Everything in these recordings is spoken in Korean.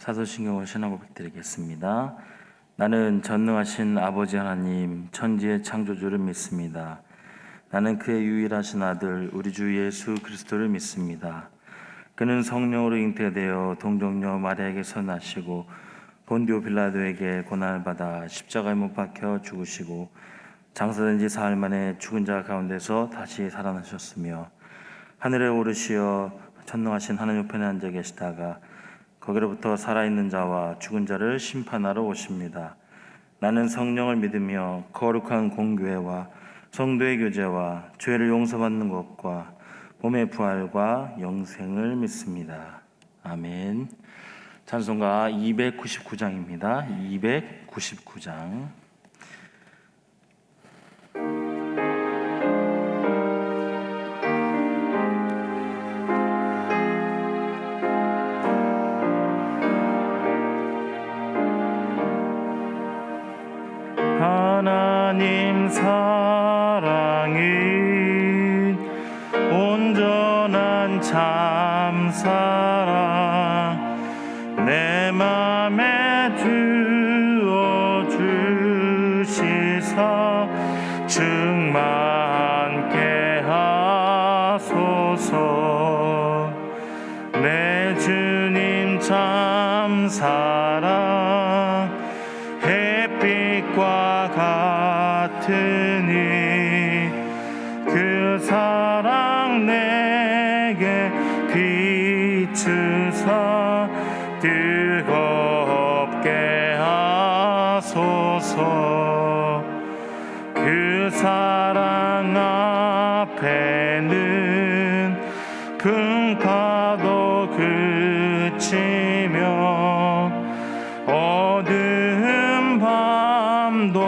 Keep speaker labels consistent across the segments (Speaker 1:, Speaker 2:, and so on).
Speaker 1: 사도신경을 신앙고백 드리겠습니다. 나는 전능하신 아버지 하나님 천지의 창조주를 믿습니다. 나는 그의 유일하신 아들 우리 주 예수 그리스도를 믿습니다. 그는 성령으로 잉태되어 동정녀 마리아에게서 나시고 본디오 빌라도에게 고난을 받아 십자가에 못 박혀 죽으시고 장사된 지 사흘 만에 죽은 자 가운데서 다시 살아나셨으며 하늘에 오르시어 전능하신 하나님 우편에 앉아 계시다가 거기로부터 살아있는 자와 죽은 자를 심판하러 오십니다. 나는 성령을 믿으며 거룩한 공교회와 성도의 교제와 죄를 용서받는 것과 몸의 부활과 영생을 믿습니다. 아멘. 찬송가 299장입니다. 299장. 하나님 사랑은 온전한 참 사랑 내 맘에 주어 주시사 충만케 하소서. 내 주님 참 사랑 햇빛과 같으니 그 사랑 내게 비추사 뜨겁게 하소서. 그 사랑 앞에는 풍파도 그치며 어두운 밤도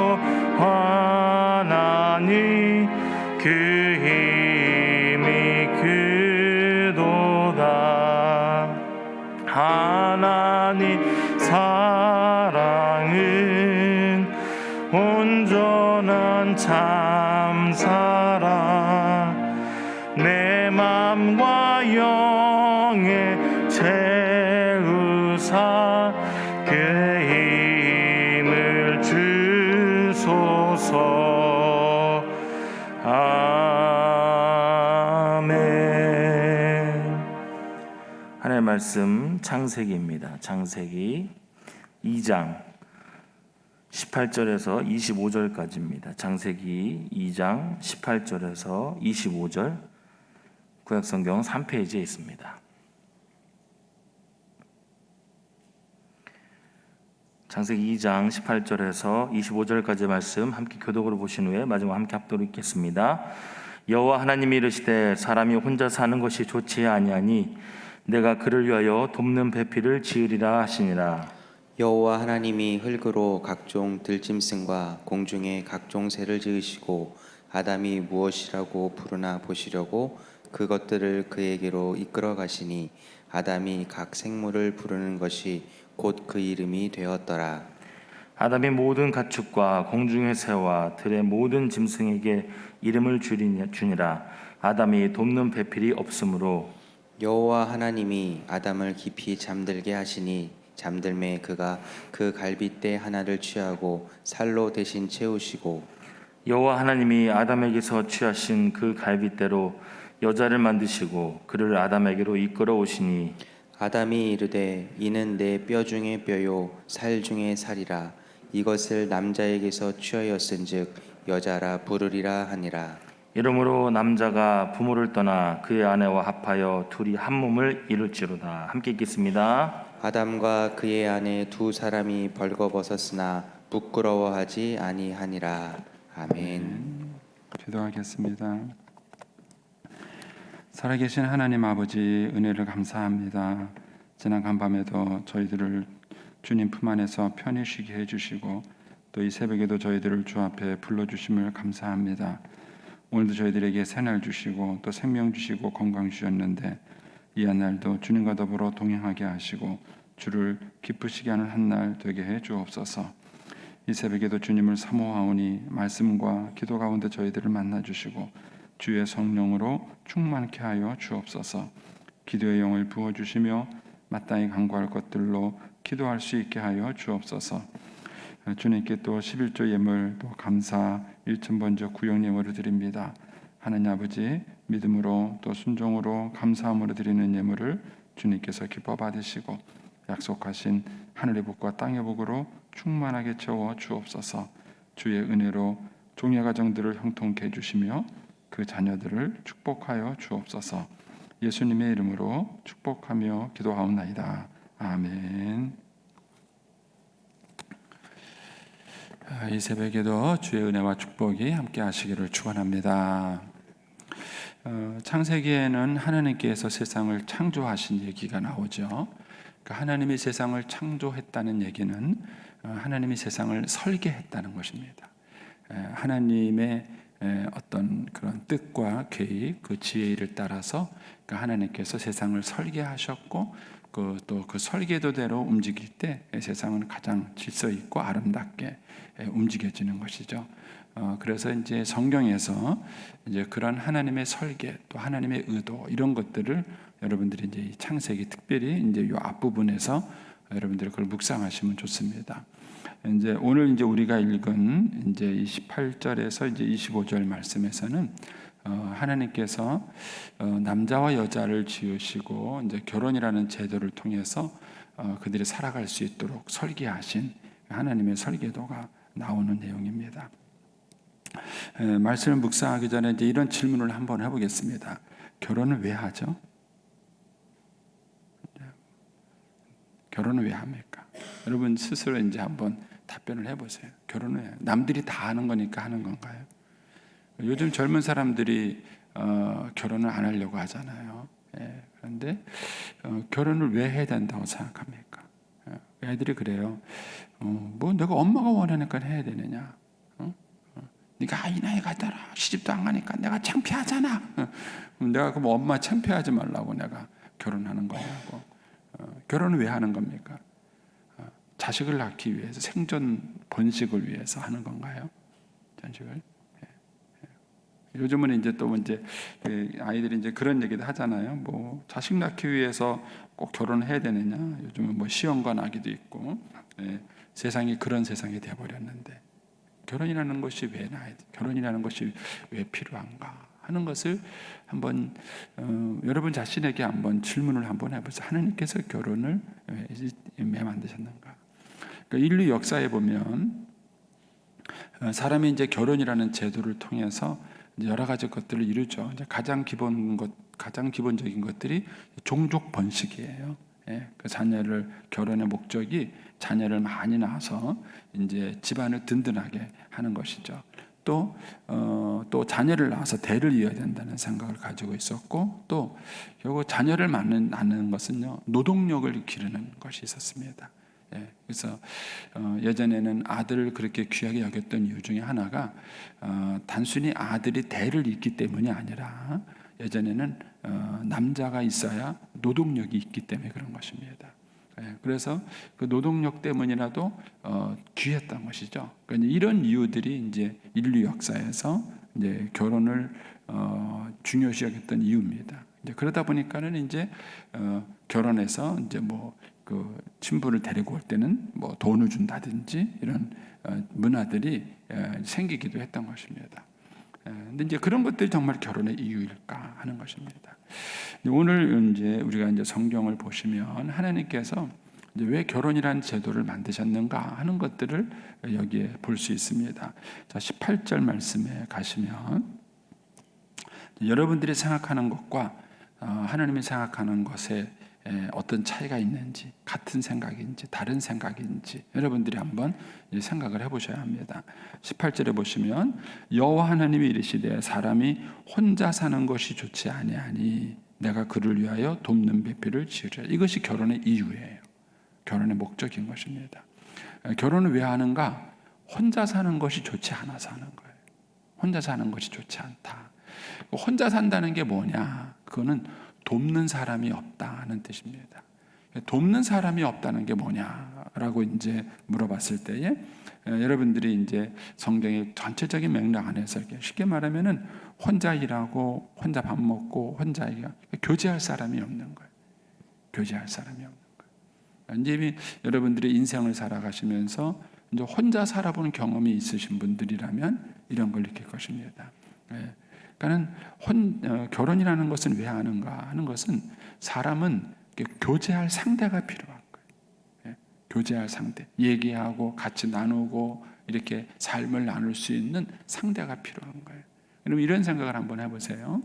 Speaker 1: 환하니 그 힘이 크도다. 하나님 사랑은 온전한 참 사랑 내 맘과 영에 채우사 그 힘을 주소서. 아멘. 하나님의 말씀 창세기입니다. 창세기 2장 18절에서 25절까지입니다. 창세기 2장 18절에서 25절 구약성경 3페이지에 있습니다. 창세기 2장 18절에서 25절까지 말씀 함께 교독으로 보신 후에 마지막 함께 합독으로 읽겠습니다. 여호와 하나님이 이르시되 사람이 혼자 사는 것이 좋지 아니하니 내가 그를 위하여 돕는 배필을 지으리라 하시니라.
Speaker 2: 여호와 하나님이 흙으로 각종 들짐승과 공중의 각종 새를 지으시고 아담이 무엇이라고 부르나 보시려고 그것들을 그에게로 이끌어 가시니 아담이 각 생물을 부르는 것이 곧 그 이름이 되었더라.
Speaker 1: 아담이 모든 가축과 공중의 새와 들의 모든 짐승에게 이름을 주니라. 아담이 돕는 배필이 없으므로
Speaker 2: 여호와 하나님이 아담을 깊이 잠들게 하시니 잠들매 그가 그 갈빗대 하나를 취하고 살로 대신 채우시고
Speaker 1: 여호와 하나님이 아담에게서 취하신 그 갈빗대로 여자를 만드시고 그를 아담에게로 이끌어 오시니
Speaker 2: 아담이 이르되 이는 내 뼈 중에 뼈요 살 중에 살이라. 이것을 남자에게서 취하였은즉 여자라 부르리라 하니라.
Speaker 1: 이러므로 남자가 부모를 떠나 그의 아내와 합하여 둘이 한 몸을 이룰지로다. 함께 읽겠습니다.
Speaker 2: 아담과 그의 아내 두 사람이 벌거벗었으나 부끄러워하지 아니하니라. 아멘.
Speaker 3: 기도하겠습니다. 살아계신 하나님 아버지 은혜를 감사합니다. 지난 간밤에도 저희들을 주님 품 안에서 편히 쉬게 해주시고 또 이 새벽에도 저희들을 주 앞에 불러주심을 감사합니다. 오늘도 저희들에게 새날 주시고 또 생명 주시고 건강 주셨는데 이 한 날도 주님과 더불어 동행하게 하시고 주를 기쁘시게 하는 한 날 되게 해 주옵소서. 이 새벽에도 주님을 사모하오니 말씀과 기도 가운데 저희들을 만나 주시고 주의 성령으로 충만케 하여 주옵소서. 기도의 영을 부어주시며 마땅히 간구할 것들로 기도할 수 있게 하여 주옵소서. 주님께 또 11조 예물 또 감사 1,000번째 구역 예물을 드립니다. 하나님 아버지, 믿음으로 또 순종으로 감사함으로 드리는 예물을 주님께서 기뻐 받으시고 약속하신 하늘의 복과 땅의 복으로 충만하게 채워 주옵소서. 주의 은혜로 종의 가정들을 형통케 해주시며 그 자녀들을 축복하여 주옵소서. 예수님의 이름으로 축복하며 기도하옵나이다. 아멘. 이 새벽에도 주의 은혜와 축복이 함께 하시기를 축원합니다. 창세기에는 하나님께서 세상을 창조하신 얘기가 나오죠. 하나님이 세상을 창조했다는 얘기는 하나님이 세상을 설계했다는 것입니다. 하나님의 어떤 그런 뜻과 계획, 그 지혜를 따라서 하나님께서 세상을 설계하셨고 또 그 설계도대로 움직일 때 세상은 가장 질서 있고 아름답게 움직여지는 것이죠. 그래서 이제 성경에서 이제 그런 하나님의 설계 또 하나님의 의도 이런 것들을 여러분들이 이제 창세기 특별히 이제 요 앞부분에서 여러분들이 그걸 묵상하시면 좋습니다. 이제 오늘 이제 우리가 읽은 이제 28절에서 이제 25절 말씀에서는 하나님께서 남자와 여자를 지으시고 이제 결혼이라는 제도를 통해서 그들이 살아갈 수 있도록 설계하신 하나님의 설계도가 나오는 내용입니다. 말씀을 묵상하기 전에 이제 이런 질문을 한번 해보겠습니다. 결혼을 왜 하죠? 결혼을 왜 합니까? 여러분 스스로 이제 한번 답변을 해보세요. 결혼을 왜? 남들이 다 하는 거니까 하는 건가요? 요즘 젊은 사람들이 결혼을 안 하려고 하잖아요. 그런데 결혼을 왜 해야 된다고 생각합니까? 애들이 그래요. 뭐 내가 엄마가 원하니까 해야 되느냐? 네가 이 나이 가더라 시집도 안 가니까 내가 창피하잖아. 내가 그럼 엄마 창피하지 말라고 내가 결혼하는 거냐고. 결혼을 왜 하는 겁니까? 자식을 낳기 위해서 생존 번식을 위해서 하는 건가요? 자식을? 요즘은 이제 또 이제 아이들이 이제 그런 얘기도 하잖아요. 뭐 자식 낳기 위해서 꼭 결혼해야 되느냐? 요즘은 뭐 시험관 아기도 있고 세상이 그런 세상이 되어버렸는데 결혼이라는 것이 왜 나야 돼? 결혼이라는 것이 왜 필요한가? 하는 것을 한번 여러분 자신에게 한번 질문을 한번 해보세요. 하나님께서 결혼을 왜 만드셨는가? 그러니까 인류 역사에 보면 사람이 이제 결혼이라는 제도를 통해서 여러 가지 것들을 이루죠. 이제 가장 기본적인 것들이 종족 번식이에요. 그 자녀를 결혼의 목적이 자녀를 많이 낳아서 이제 집안을 든든하게 하는 것이죠. 또 자녀를 낳아서 대를 이어야 된다는 생각을 가지고 있었고 또 결국 자녀를 낳는 것은요 노동력을 기르는 것이 있었습니다. 그래서 예전에는 아들을 그렇게 귀하게 여겼던 이유 중에 하나가 단순히 아들이 대를 잇기 때문이 아니라 예전에는 남자가 있어야 노동력이 있기 때문에 그런 것입니다. 그래서 그 노동력 때문이라도 귀했던 것이죠. 그러니까 이런 이유들이 이제 인류 역사에서 이제 결혼을 중요시 여겼던 이유입니다. 이제 그러다 보니까는 이제 결혼해서 이제 뭐 그 신부를 데리고 올 때는 뭐 돈을 준다든지 이런 문화들이 생기기도 했던 것입니다. 근데 이제 그런 것들이 정말 결혼의 이유일까 하는 것입니다. 오늘 이제 우리가 이제 성경을 보시면 하나님께서 이제 왜 결혼이라는 제도를 만드셨는가 하는 것들을 여기에 볼 수 있습니다. 자, 18절 말씀에 가시면 여러분들이 생각하는 것과 하나님이 생각하는 것에 어떤 차이가 있는지, 같은 생각인지 다른 생각인지 여러분들이 한번 생각을 해보셔야 합니다. 18절에 보시면 여호와 하나님이 이르시되 사람이 혼자 사는 것이 좋지 아니하니 내가 그를 위하여 돕는 배필을 지으리라. 이것이 결혼의 이유예요. 결혼의 목적인 것입니다. 결혼을 왜 하는가? 혼자 사는 것이 좋지 않아서 하는 거예요. 혼자 사는 것이 좋지 않다. 혼자 산다는 게 뭐냐? 그거는 돕는 사람이 없다는 뜻입니다. 돕는 사람이 없다는 게 뭐냐라고 이제 물어봤을 때에 여러분들이 이제 성경의 전체적인 맥락 안에서 쉽게 말하면은 혼자 일하고 혼자 밥 먹고 혼자 교제할 사람이 없는 거예요. 교제할 사람이 없는 거예요. 이제 여러분들의 인생을 살아가시면서 이제 혼자 살아본 경험이 있으신 분들이라면 이런 걸 느낄 것입니다. 그러니까는 결혼이라는 것은 왜 하는가 하는 것은 사람은 교제할 상대가 필요한 거예요. 교제할 상대, 얘기하고 같이 나누고 이렇게 삶을 나눌 수 있는 상대가 필요한 거예요. 여러분 이런 생각을 한번 해보세요.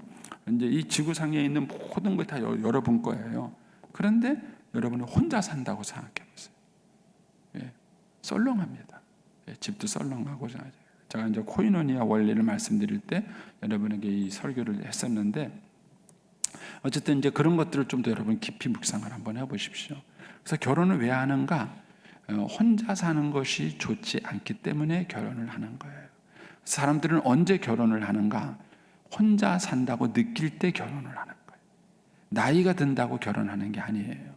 Speaker 3: 이제 이 지구상에 있는 모든 것 다 여러분 거예요. 그런데 여러분은 혼자 산다고 생각해 보세요. 썰렁합니다. 집도 썰렁하고. 제가 이제 코이노니아 원리를 말씀드릴 때 여러분에게 이 설교를 했었는데, 어쨌든 이제 그런 것들을 좀 더 여러분 깊이 묵상을 한번 해보십시오. 그래서 결혼을 왜 하는가? 혼자 사는 것이 좋지 않기 때문에 결혼을 하는 거예요. 사람들은 언제 결혼을 하는가? 혼자 산다고 느낄 때 결혼을 하는 거예요. 나이가 든다고 결혼하는 게 아니에요.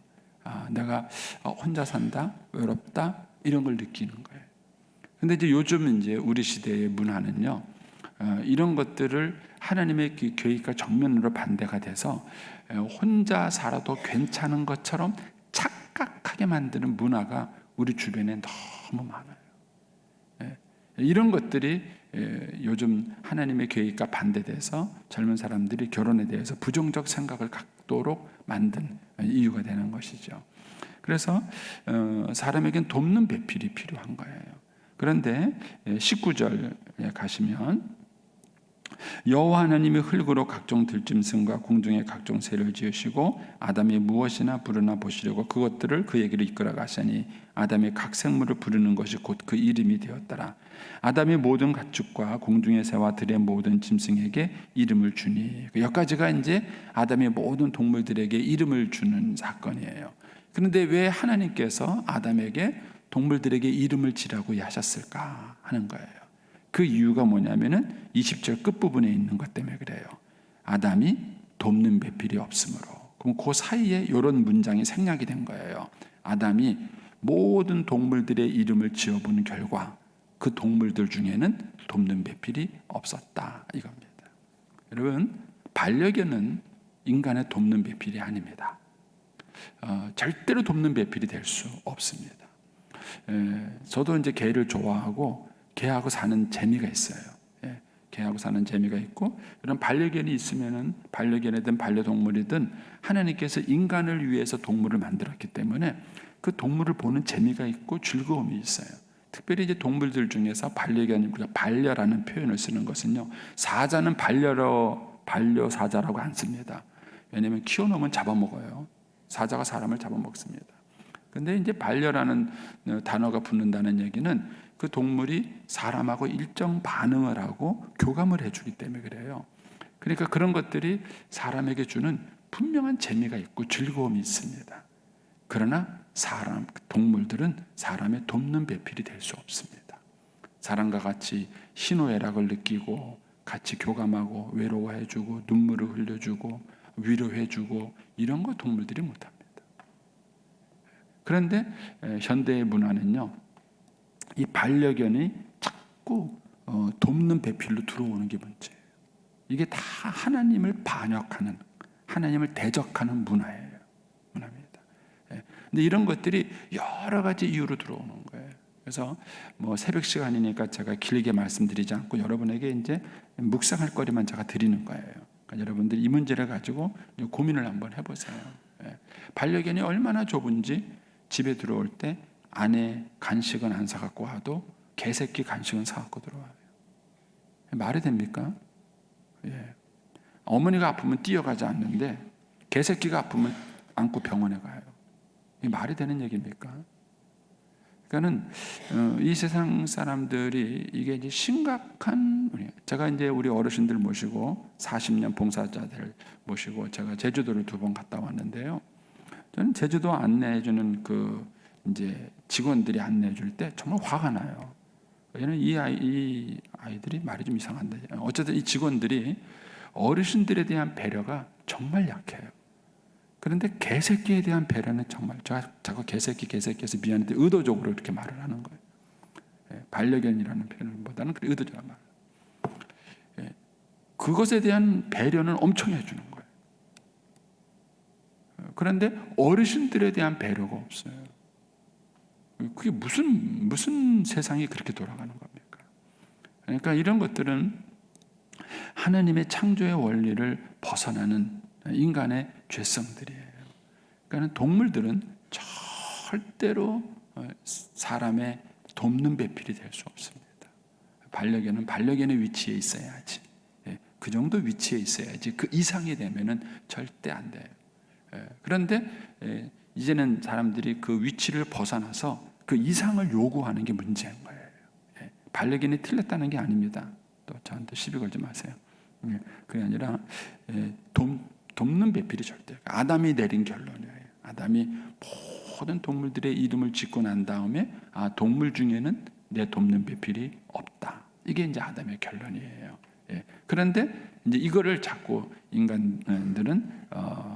Speaker 3: 내가 혼자 산다, 외롭다 이런 걸 느끼는 거예요. 근데 이제 요즘 이제 우리 시대의 문화는요, 이런 것들을 하나님의 그 계획과 정면으로 반대가 돼서 혼자 살아도 괜찮은 것처럼 착각하게 만드는 문화가 우리 주변에 너무 많아요. 이런 것들이 요즘 하나님의 계획과 반대돼서 젊은 사람들이 결혼에 대해서 부정적 생각을 갖도록 만든 이유가 되는 것이죠. 그래서 사람에겐 돕는 배필이 필요한 거예요. 그런데 19절에 가시면 여호와 하나님이 흙으로 각종 들짐승과 공중의 각종 새를 지으시고 아담이 무엇이나 부르나 보시려고 그것들을 그에게로 이끌어 가시니 아담이 각 생물을 부르는 것이 곧 그 이름이 되었더라. 아담이 모든 가축과 공중의 새와 들의 모든 짐승에게 이름을 주니. 여기까지가 이제 아담이 모든 동물들에게 이름을 주는 사건이에요. 그런데 왜 하나님께서 아담에게 동물들에게 이름을 지라고 하셨을까 하는 거예요. 그 이유가 뭐냐면은 20절 끝부분에 있는 것 때문에 그래요. 아담이 돕는 배필이 없으므로. 그럼 그 사이에 이런 문장이 생략이 된 거예요. 아담이 모든 동물들의 이름을 지어본 결과 그 동물들 중에는 돕는 배필이 없었다 이겁니다. 여러분, 반려견은 인간의 돕는 배필이 아닙니다. 절대로 돕는 배필이 될 수 없습니다. 저도 이제 개를 좋아하고 개하고 사는 재미가 있어요. 개하고 사는 재미가 있고, 이런 반려견이 있으면은 반려견이든 반려동물이든 하나님께서 인간을 위해서 동물을 만들었기 때문에 그 동물을 보는 재미가 있고 즐거움이 있어요. 특별히 이제 동물들 중에서 반려견이 우리가 반려라는 표현을 쓰는 것은요, 사자는 반려사자라고 안 씁니다. 왜냐하면 키워놓으면 잡아먹어요. 사자가 사람을 잡아먹습니다. 근데 이제 반려라는 단어가 붙는다는 얘기는 그 동물이 사람하고 일정 반응을 하고 교감을 해주기 때문에 그래요. 그러니까 그런 것들이 사람에게 주는 분명한 재미가 있고 즐거움이 있습니다. 그러나 동물들은 사람의 돕는 배필이 될 수 없습니다. 사람과 같이 희노애락을 느끼고 같이 교감하고 외로워해주고 눈물을 흘려주고 위로해주고 이런 거 동물들이 못합니다. 그런데 현대의 문화는요, 이 반려견이 자꾸 돕는 배필로 들어오는 게 문제예요. 이게 다 하나님을 반역하는, 하나님을 대적하는 문화입니다. 근데 이런 것들이 여러 가지 이유로 들어오는 거예요. 그래서 뭐 새벽 시간이니까 제가 길게 말씀드리지 않고 여러분에게 이제 묵상할 거리만 제가 드리는 거예요. 그러니까 여러분들 이 문제를 가지고 고민을 한번 해보세요. 반려견이 얼마나 좁은지 집에 들어올 때 아내 간식은 안 사갖고 와도 개새끼 간식은 사갖고 들어와요. 말이 됩니까? 어머니가 아프면 뛰어가지 않는데 개새끼가 아프면 안고 병원에 가요. 이게 말이 되는 얘기입니까? 그러니까는 이 세상 사람들이 이게 이제 심각한, 제가 이제 우리 어르신들 모시고 40년 봉사자들 모시고 제가 제주도를 2번 갔다 왔는데요. 저는 제주도 안내해주는 그 이제 직원들이 안내해줄 때 정말 화가 나요. 얘는 이 아이들이 말이 좀 이상한데, 어쨌든 이 직원들이 어르신들에 대한 배려가 정말 약해요. 그런데 개새끼에 대한 배려는 정말, 제가 자꾸 개새끼에서 미안한데 의도적으로 이렇게 말을 하는 거예요. 반려견이라는 표현보다는 의도적으로 말해요. 그것에 대한 배려는 엄청 해주는 거예요. 그런데 어르신들에 대한 배려가 없어요. 그게 무슨 세상이 그렇게 돌아가는 겁니까? 그러니까 이런 것들은 하나님의 창조의 원리를 벗어나는 인간의 죄성들이에요. 그러니까 동물들은 절대로 사람의 돕는 배필이 될 수 없습니다. 반려견의 위치에 있어야지. 그 정도 위치에 있어야지. 그 이상이 되면은 절대 안 돼요. 그런데 이제는 사람들이 그 위치를 벗어나서 그 이상을 요구하는 게 문제인 거예요. 반려견이 틀렸다는 게 아닙니다. 또 저한테 시비 걸지 마세요. 그게 아니라 돕는 배필이 절대. 아담이 내린 결론이에요. 아담이 모든 동물들의 이름을 짓고 난 다음에 동물 중에는 내 돕는 배필이 없다. 이게 이제 아담의 결론이에요. 그런데 이제 이거를 자꾸 인간들은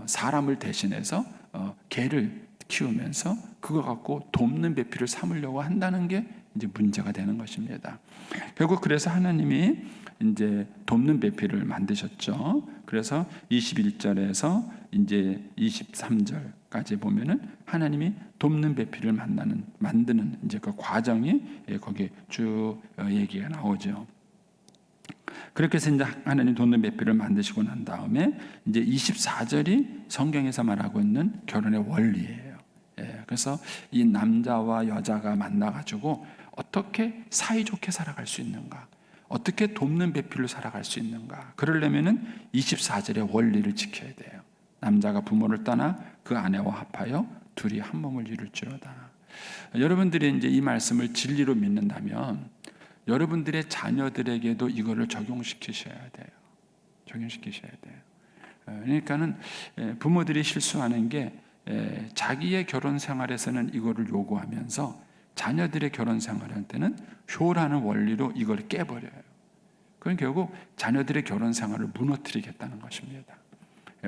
Speaker 3: 사람을 대신해서 개를 키우면서 그거 갖고 돕는 배필을 삼으려고 한다는 게 이제 문제가 되는 것입니다. 결국 그래서 하나님이 이제 돕는 배필을 만드셨죠. 그래서 21절에서 이제 23절까지 보면은 하나님이 돕는 배필을 만드는 이제 그 과정이 거기에 쭉 얘기가 나오죠. 그렇게 해서 이제 하나님 돕는 배필을 만드시고 난 다음에 이제 24절이 성경에서 말하고 있는 결혼의 원리예요. 그래서 이 남자와 여자가 만나가지고 어떻게 사이좋게 살아갈 수 있는가, 어떻게 돕는 배필로 살아갈 수 있는가. 그러려면은 24절의 원리를 지켜야 돼요. 남자가 부모를 떠나 그 아내와 합하여 둘이 한 몸을 이룰지어다. 여러분들이 이제 이 말씀을 진리로 믿는다면 여러분들의 자녀들에게도 이거를 적용시키셔야 돼요. 적용시키셔야 돼요. 그러니까는 부모들이 실수하는 게 자기의 결혼 생활에서는 이거를 요구하면서 자녀들의 결혼 생활한테는 효라는 원리로 이걸 깨버려요. 그건 결국 자녀들의 결혼 생활을 무너뜨리겠다는 것입니다.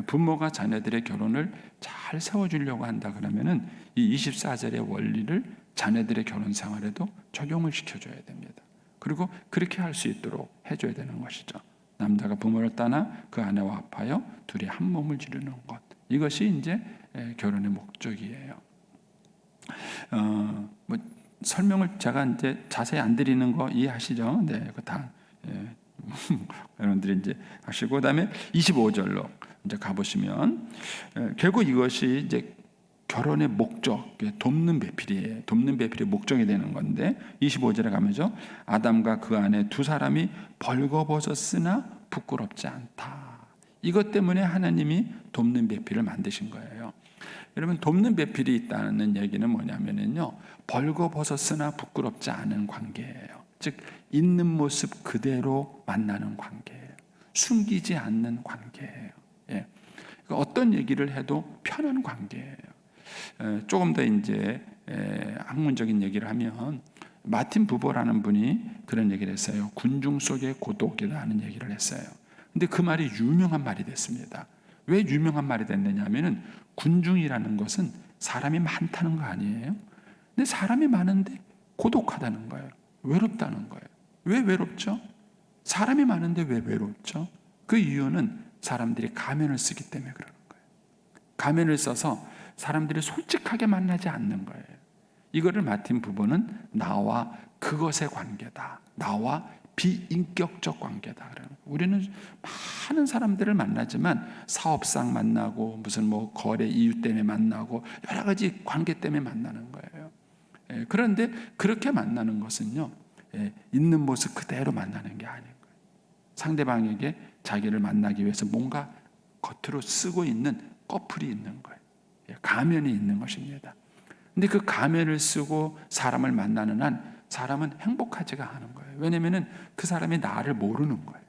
Speaker 3: 부모가 자녀들의 결혼을 잘 세워주려고 한다 그러면은 이 24절의 원리를 자녀들의 결혼 생활에도 적용을 시켜줘야 됩니다. 그리고 그렇게 할 수 있도록 해줘야 되는 것이죠. 남자가 부모를 떠나 그 아내와 합하여 둘이 한 몸을 이루는 것. 이것이 이제 결혼의 목적이에요. 뭐 설명을 제가 이제 자세히 안 드리는 거 이해하시죠? 네, 그거 다 여러분들이 이제 하시고 그다음에 25절로 이제 가보시면 결국 이것이 이제 결혼의 목적, 돕는 배필이에요. 돕는 배필이 목적이 되는 건데 25절에 가면서 아담과 그 아내 두 사람이 벌거벗었으나 부끄럽지 않다. 이것 때문에 하나님이 돕는 배필을 만드신 거예요. 여러분 돕는 배필이 있다는 얘기는 뭐냐면요, 벌거벗었으나 부끄럽지 않은 관계예요. 즉 있는 모습 그대로 만나는 관계예요. 숨기지 않는 관계예요. 그러니까 어떤 얘기를 해도 편한 관계예요. 조금 더 이제 학문적인 얘기를 하면 마틴 부버라는 분이 그런 얘기를 했어요. 군중 속의 고독이라는 얘기를 했어요. 근데 그 말이 유명한 말이 됐습니다. 왜 유명한 말이 됐느냐 하면은 군중이라는 것은 사람이 많다는 거 아니에요? 근데 사람이 많은데 고독하다는 거예요. 외롭다는 거예요. 왜 외롭죠? 사람이 많은데 왜 외롭죠? 그 이유는 사람들이 가면을 쓰기 때문에 그러는 거예요. 가면을 써서 사람들이 솔직하게 만나지 않는 거예요. 이거를 마틴 부버는 나와 그것의 관계다. 나와 비인격적 관계다. 우리는 많은 사람들을 만나지만 사업상 만나고 무슨 뭐 거래 이유 때문에 만나고 여러 가지 관계 때문에 만나는 거예요. 그런데 그렇게 만나는 것은요, 있는 모습 그대로 만나는 게 아닌 거예요. 상대방에게 자기를 만나기 위해서 뭔가 겉으로 쓰고 있는 꺼풀이 있는 거예요. 가면이 있는 것입니다. 근데 그 가면을 쓰고 사람을 만나는 한 사람은 행복하지가 않은 거예요. 왜냐하면 그 사람이 나를 모르는 거예요.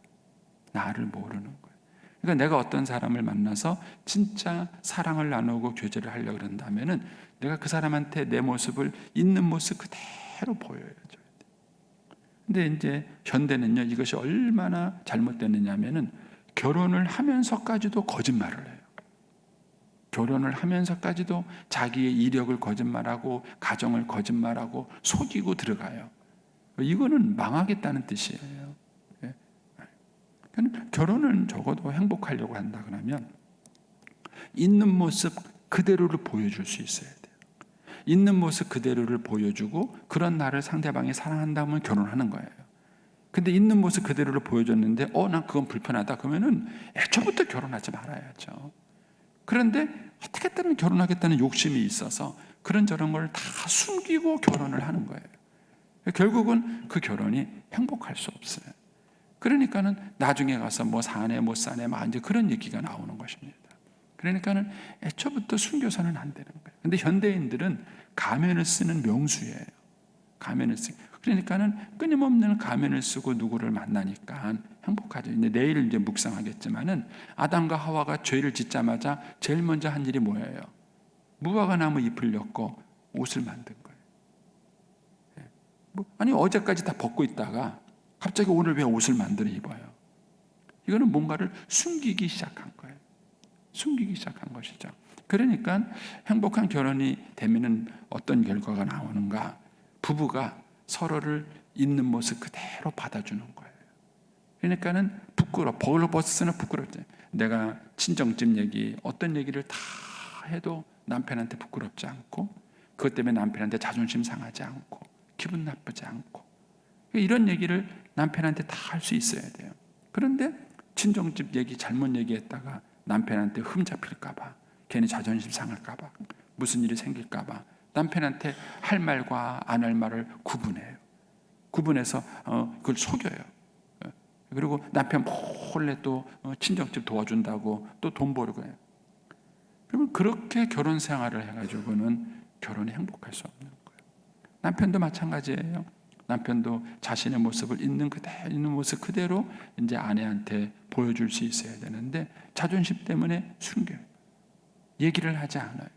Speaker 3: 나를 모르는 거예요. 그러니까 내가 어떤 사람을 만나서 진짜 사랑을 나누고 교제를 하려고 그런다면은 내가 그 사람한테 내 모습을 있는 모습 그대로 보여야죠. 근데 이제 현대는요, 이것이 얼마나 잘못됐느냐면은 결혼을 하면서까지도 거짓말을 해요. 결혼을 하면서까지도 자기의 이력을 거짓말하고 가정을 거짓말하고 속이고 들어가요. 이거는 망하겠다는 뜻이에요. 결혼은 적어도 행복하려고 한다 그러면 있는 모습 그대로를 보여줄 수 있어야 돼요. 있는 모습 그대로를 보여주고 그런 나를 상대방이 사랑한다면 결혼하는 거예요. 근데 있는 모습 그대로를 보여줬는데 난 그건 불편하다 그러면은 애초부터 결혼하지 말아야죠. 그런데 어떻게든 결혼하겠다는 욕심이 있어서 그런저런 걸 다 숨기고 결혼을 하는 거예요. 결국은 그 결혼이 행복할 수 없어요. 그러니까는 나중에 가서 뭐 사네 못 사네 막 이제 그런 얘기가 나오는 것입니다. 그러니까는 애초부터 숨겨서는 안 되는 거예요. 근데 현대인들은 가면을 쓰는 명수예요. 가면을 쓰. 그러니까는 끊임없는 가면을 쓰고 누구를 만나니까 행복하죠. 근데 내일 이제 묵상하겠지만은 아담과 하와가 죄를 짓자마자 제일 먼저 한 일이 뭐예요? 무화과 나무 잎을 엮고 옷을 만든 거예요. 아니 어제까지 다 벗고 있다가 갑자기 오늘 왜 옷을 만들어 입어요? 이거는 뭔가를 숨기기 시작한 거예요. 숨기기 시작한 것이죠. 그러니까 행복한 결혼이 되면은 어떤 결과가 나오는가? 부부가 서로를 있는 모습 그대로 받아주는 거예요. 그러니까는 벌거벗으면 부끄럽지. 내가 친정집 얘기, 어떤 얘기를 다 해도 남편한테 부끄럽지 않고, 그것 때문에 남편한테 자존심 상하지 않고, 기분 나쁘지 않고, 이런 얘기를 남편한테 다 할 수 있어야 돼요. 그런데 친정집 얘기 잘못 얘기했다가 남편한테 흠 잡힐까봐, 괜히 자존심 상할까봐, 무슨 일이 생길까봐 남편한테 할 말과 안 할 말을 구분해요. 구분해서 그걸 속여요. 그리고 남편 몰래 또 친정집 도와준다고 또 돈 벌고 해요. 그러면 그렇게 결혼 생활을 해가지고는 결혼이 행복할 수 없는 거예요. 남편도 마찬가지예요. 남편도 자신의 모습을 있는 모습 그대로 이제 아내한테 보여줄 수 있어야 되는데 자존심 때문에 숨겨요. 얘기를 하지 않아요.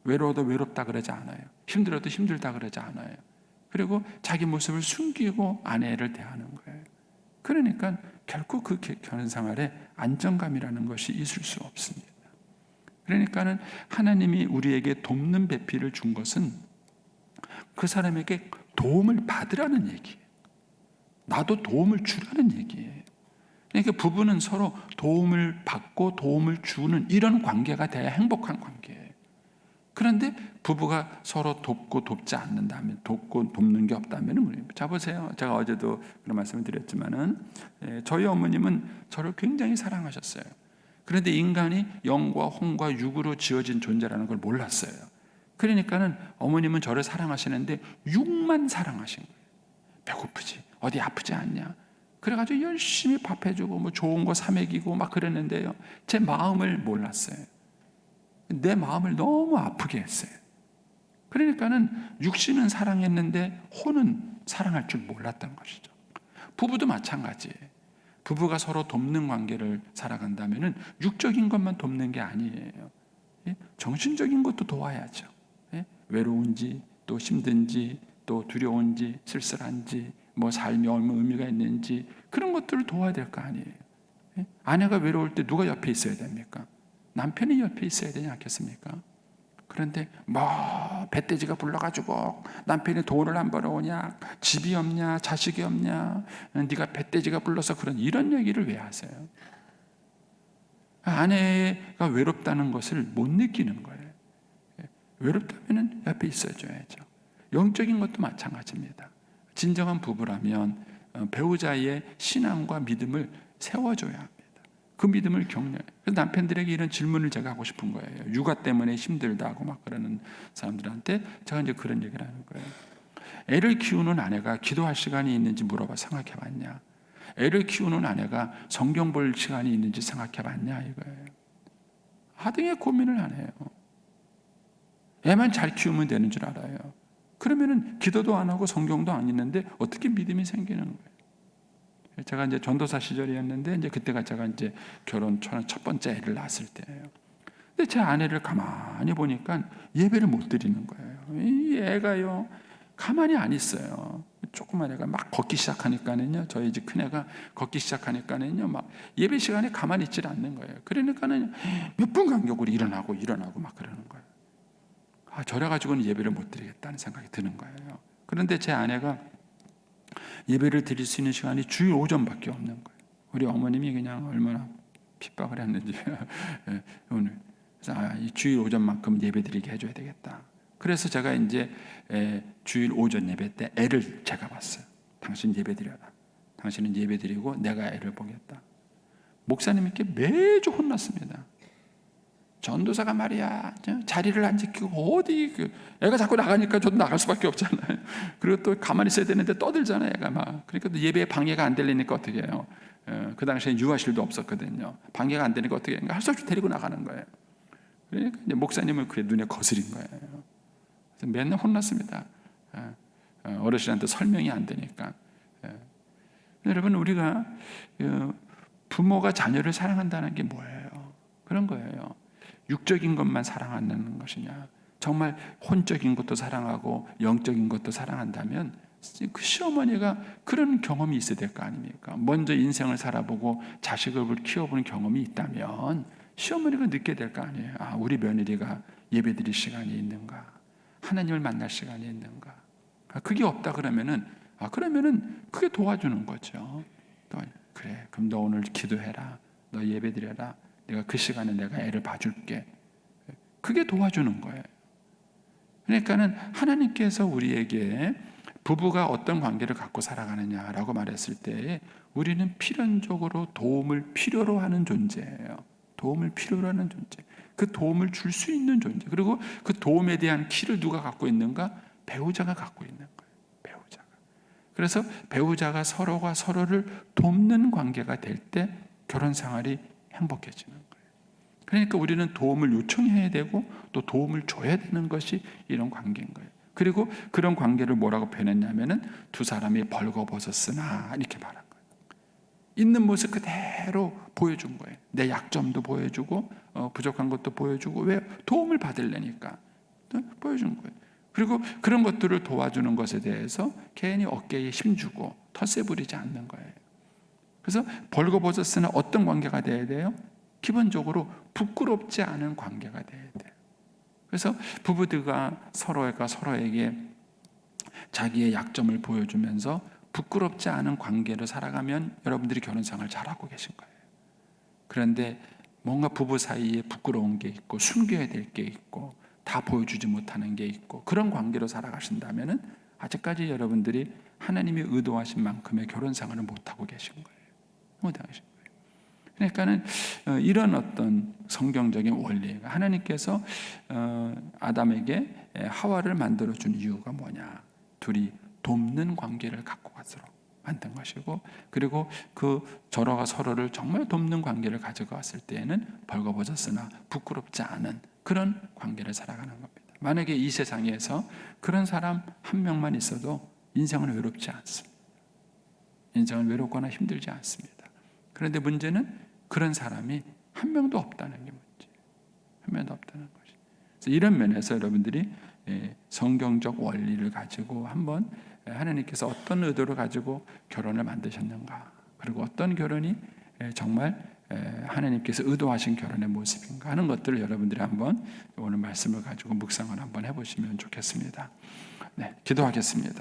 Speaker 3: 외로워도 외롭다 그러지 않아요. 힘들어도 힘들다 그러지 않아요. 그리고 자기 모습을 숨기고 아내를 대하는 거예요. 그러니까 결코 그 결혼 생활에 안정감이라는 것이 있을 수 없습니다. 그러니까는 하나님이 우리에게 돕는 배필을 준 것은 그 사람에게 도움을 받으라는 얘기예요. 나도 도움을 주라는 얘기예요. 그러니까 부부는 서로 도움을 받고 도움을 주는 이런 관계가 돼야 행복한 관계예요. 그런데 부부가 서로 돕고 돕지 않는다면, 돕고 돕는 게 없다면, 자 보세요. 제가 어제도 그런 말씀을 드렸지만은 저희 어머님은 저를 굉장히 사랑하셨어요. 그런데 인간이 영과 혼과 육으로 지어진 존재라는 걸 몰랐어요. 그러니까는 어머님은 저를 사랑하시는데 육만 사랑하신 거예요. 배고프지? 어디 아프지 않냐? 그래가지고 열심히 밥 해주고 뭐 좋은 거 사 먹이고 막 그랬는데요. 제 마음을 몰랐어요. 내 마음을 너무 아프게 했어요. 그러니까는 육신은 사랑했는데 혼은 사랑할 줄 몰랐던 것이죠. 부부도 마찬가지예요. 부부가 서로 돕는 관계를 살아간다면은 육적인 것만 돕는 게 아니에요. 정신적인 것도 도와야죠. 외로운지 또 힘든지 또 두려운지 쓸쓸한지 뭐 삶이 얼마나 의미가 있는지 그런 것들을 도와야 될 거 아니에요. 아내가 외로울 때 누가 옆에 있어야 됩니까? 남편이 옆에 있어야 되지 않겠습니까? 그런데 뭐 배떼지가 불러가지고 남편이 돈을 안 벌어오냐, 집이 없냐, 자식이 없냐, 네가 배떼지가 불러서 이런 얘기를 왜 하세요? 아내가 외롭다는 것을 못 느끼는 거예요. 외롭다면 옆에 있어줘야죠. 영적인 것도 마찬가지입니다. 진정한 부부라면 배우자의 신앙과 믿음을 세워줘야 합니다. 그 믿음을 격려해요. 그래서 남편들에게 이런 질문을 제가 하고 싶은 거예요. 육아 때문에 힘들다고 막 그러는 사람들한테 제가 이제 그런 얘기를 하는 거예요. 애를 키우는 아내가 기도할 시간이 있는지 물어봐 생각해 봤냐? 애를 키우는 아내가 성경 볼 시간이 있는지 생각해 봤냐 이거예요. 하등의 고민을 안 해요. 애만 잘 키우면 되는 줄 알아요. 그러면은 기도도 안 하고 성경도 안 읽는데 어떻게 믿음이 생기는 거예요? 제가 이제 전도사 시절이었는데 이제 그때가 제가 이제 결혼 첫 번째 애를 낳았을 때예요. 근데 제 아내를 가만히 보니까 예배를 못 드리는 거예요. 이 애가요 가만히 안 있어요. 조그만 애가 막 걷기 시작하니까는요, 저희 집 큰 애가 걷기 시작하니까는요, 막 예배 시간에 가만히 있질 않는 거예요. 그러니까는 몇 분 간격으로 일어나고 막 그러는 거예요. 저래 가지고는 예배를 못 드리겠다는 생각이 드는 거예요. 그런데 제 아내가 예배를 드릴 수 있는 시간이 주일 오전밖에 없는 거예요. 우리 어머님이 그냥 얼마나 핍박을 했는지 오늘 그래서 이 주일 오전만큼 예배 드리게 해줘야 되겠다. 그래서 제가 이제 주일 오전 예배 때 애를 제가 봤어요. 당신 예배 드려라. 당신은 예배 드리고 내가 애를 보겠다. 목사님께 매주 혼났습니다. 전도사가 말이야 자리를 안 지키고 어디 애가 자꾸 나가니까 저도 나갈 수밖에 없잖아요. 그리고 또 가만히 있어야 되는데 떠들잖아요, 애가 막. 그러니까 또 예배에 방해가 안 되려니까 어떻게 해요? 그 당시에 유아실도 없었거든요. 방해가 안 되니까 어떻게 해요? 할 수 없이 데리고 나가는 거예요. 그러니까 이제 목사님은 그게 눈에 거슬린 거예요. 그래서 맨날 혼났습니다. 어르신한테 설명이 안 되니까. 여러분, 우리가 부모가 자녀를 사랑한다는 게 뭐예요? 그런 거예요. 육적인 것만 사랑하는 것이냐, 정말 혼적인 것도 사랑하고 영적인 것도 사랑한다면 그 시어머니가 그런 경험이 있어야 될 거 아닙니까? 먼저 인생을 살아보고 자식을 키워보는 경험이 있다면 시어머니가 느껴야 될 거 아니에요. 아, 우리 며느리가 예배드릴 시간이 있는가, 하나님을 만날 시간이 있는가. 그게 없다 그러면은 그게 도와주는 거죠. 그래, 그럼 너 오늘 기도해라, 너 예배드려라, 내가 그 시간에 내가 애를 봐줄게. 그게 도와주는 거예요. 그러니까는 하나님께서 우리에게 부부가 어떤 관계를 갖고 살아가느냐라고 말했을 때 우리는 필연적으로 도움을 필요로 하는 존재예요. 도움을 필요로 하는 존재. 그 도움을 줄 수 있는 존재. 그리고 그 도움에 대한 키를 누가 갖고 있는가? 배우자가 갖고 있는 거예요. 배우자가. 그래서 배우자가 서로가 서로를 돕는 관계가 될 때 결혼 생활이 행복해지는 거예요. 그러니까 우리는 도움을 요청해야 되고 또 도움을 줘야 되는 것이 이런 관계인 거예요. 그리고 그런 관계를 뭐라고 표현했냐면은 두 사람이 벌거벗었으나 이렇게 말한 거예요. 있는 모습 그대로 보여준 거예요. 내 약점도 보여주고 부족한 것도 보여주고, 왜? 도움을 받으려니까 보여준 거예요. 그리고 그런 것들을 도와주는 것에 대해서 괜히 어깨에 힘주고 텃세 부리지 않는 거예요. 그래서 벌거벗었으나 어떤 관계가 돼야 돼요? 기본적으로 부끄럽지 않은 관계가 돼야 돼요. 그래서 부부들과 서로가 서로에게 자기의 약점을 보여주면서 부끄럽지 않은 관계를 살아가면 여러분들이 결혼 생활 잘하고 계신 거예요. 그런데 뭔가 부부 사이에 부끄러운 게 있고 숨겨야 될 게 있고 다 보여주지 못하는 게 있고 그런 관계로 살아가신다면 아직까지 여러분들이 하나님이 의도하신 만큼의 결혼 생활을 못하고 계신 거예요. 못하고 계신 거예요. 그러니까는 이런 어떤 성경적인 원리가, 하나님께서 아담에게 하와를 만들어 준 이유가 뭐냐? 둘이 돕는 관계를 갖고 가도록 만든 것이고, 그리고 그 서로가 서로를 정말 돕는 관계를 가져갔을 때에는 벌거벗었으나 부끄럽지 않은 그런 관계를 살아가는 겁니다. 만약에 이 세상에서 그런 사람 한 명만 있어도 인생은 외롭지 않습니다. 인생은 외롭거나 힘들지 않습니다. 그런데 문제는 그런 사람이 한 명도 없다는 게 문제예요. 한 명도 없다는 것이. 그래서 이런 면에서 여러분들이 성경적 원리를 가지고 한번 하나님께서 어떤 의도를 가지고 결혼을 만드셨는가, 그리고 어떤 결혼이 정말 하나님께서 의도하신 결혼의 모습인가 하는 것들을 여러분들이 한번 오늘 말씀을 가지고 묵상을 한번 해보시면 좋겠습니다. 네, 기도하겠습니다.